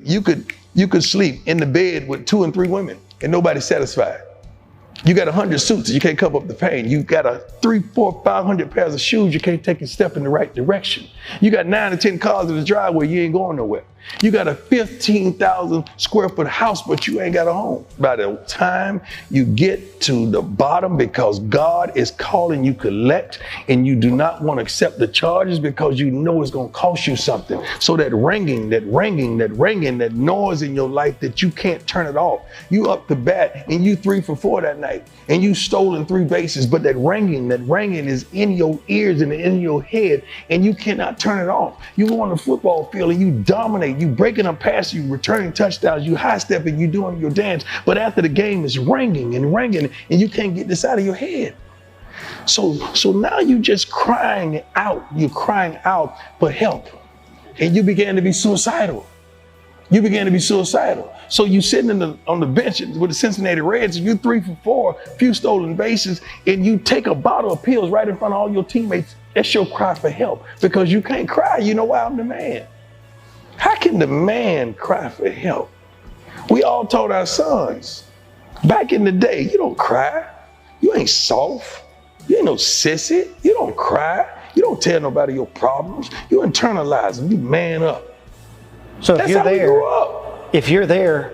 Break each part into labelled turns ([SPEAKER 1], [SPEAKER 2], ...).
[SPEAKER 1] you could sleep in the bed with 2 and 3 women and nobody's satisfied. You got 100 suits, you can't cover up the pain. You got 300, 400, 500 pairs of shoes, you can't take a step in the right direction. You got 9 or 10 cars in the driveway, you ain't going nowhere. You got a 15,000 square foot house, but you ain't got a home. By the time you get to the bottom, because God is calling you collect, and you do not want to accept the charges because you know it's going to cost you something. So that ringing, that noise in your life that you can't turn it off. You up the bat and you 3 for 4 that night, and you stolen 3 bases, but that ringing is in your ears and in your head, and you cannot turn it off. You go on the football field and you dominate. You breaking up passes, you returning touchdowns, you high stepping, you doing your dance. But after the game, it's ringing, and you can't get this out of your head. So now you just crying out. You're crying out for help, and you began to be suicidal. So you sitting on the bench with the Cincinnati Reds, and you 3 for 4, few stolen bases, and you take a bottle of pills right in front of all your teammates. That's your cry for help, because you can't cry. You know why? I'm the man. How can the man cry for help? We all told our sons back in the day, you don't cry. You ain't soft. You ain't no sissy. You don't cry. You don't tell nobody your problems. You internalize them. You man up.
[SPEAKER 2] So
[SPEAKER 1] That's how we grew up.
[SPEAKER 2] If you're there,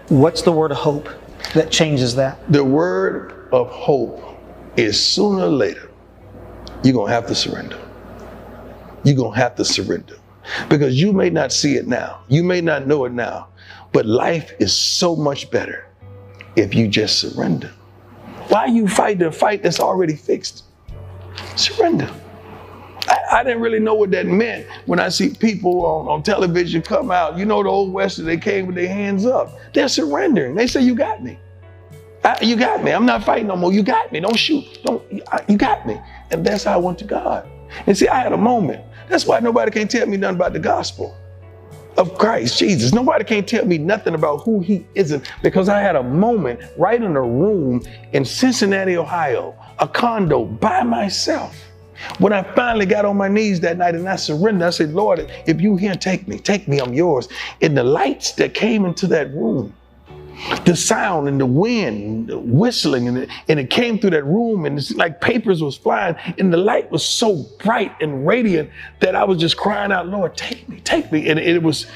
[SPEAKER 2] what's the word of hope that changes that?
[SPEAKER 1] The word of hope is sooner or later, you're going to have to surrender. You're going to have to surrender. Because you may not see it now. You may not know it now. But life is so much better if you just surrender. Why you fight the fight that's already fixed? Surrender. I didn't really know what that meant when I see people on television come out. You know, the old Western, they came with their hands up. They're surrendering. They say, you got me. You got me. I'm not fighting no more. You got me. Don't shoot. You got me. And that's how I went to God. And see, I had a moment. That's why nobody can tell me nothing about the gospel of Christ Jesus. Nobody can tell me nothing about who he isn't, because I had a moment right in a room in Cincinnati, Ohio, a condo by myself. When I finally got on my knees that night and I surrendered, I said, Lord, if you here, take me, I'm yours. And the lights that came into that room, the sound and the wind, the whistling, and it came through that room, and it's like papers was flying, and the light was so bright and radiant that I was just crying out, Lord, take me. And it was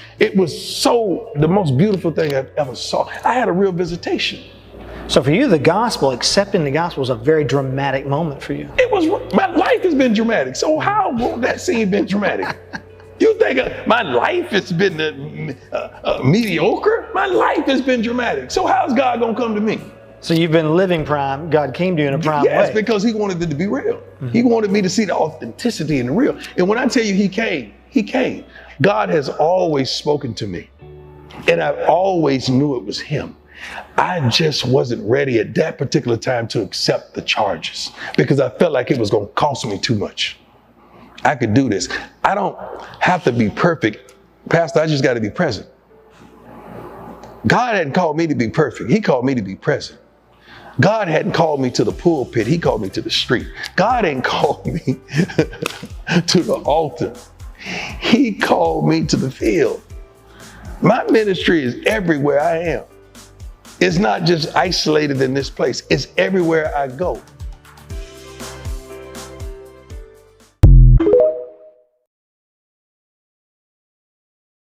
[SPEAKER 1] so the most beautiful thing I've ever saw. I had a real visitation.
[SPEAKER 2] So for you, the gospel, accepting the gospel, was a very dramatic moment for you.
[SPEAKER 1] My life has been dramatic. So how won't that scene been dramatic? You think my life has been mediocre? My life has been dramatic. So how's God going to come to me?
[SPEAKER 2] So you've been living prime. God came to you in a prime way.
[SPEAKER 1] Yes, because he wanted it to be real. Mm-hmm. He wanted me to see the authenticity and the real. And when I tell you he came. God has always spoken to me. And I always knew it was him. I just wasn't ready at that particular time to accept the charges because I felt like it was going to cost me too much. I could do this. I don't have to be perfect. Pastor, I just got to be present. God hadn't called me to be perfect. He called me to be present. God hadn't called me to the pulpit. He called me to the street. God ain't called me to the altar. He called me to the field. My ministry is everywhere I am. It's not just isolated in this place. It's everywhere I go.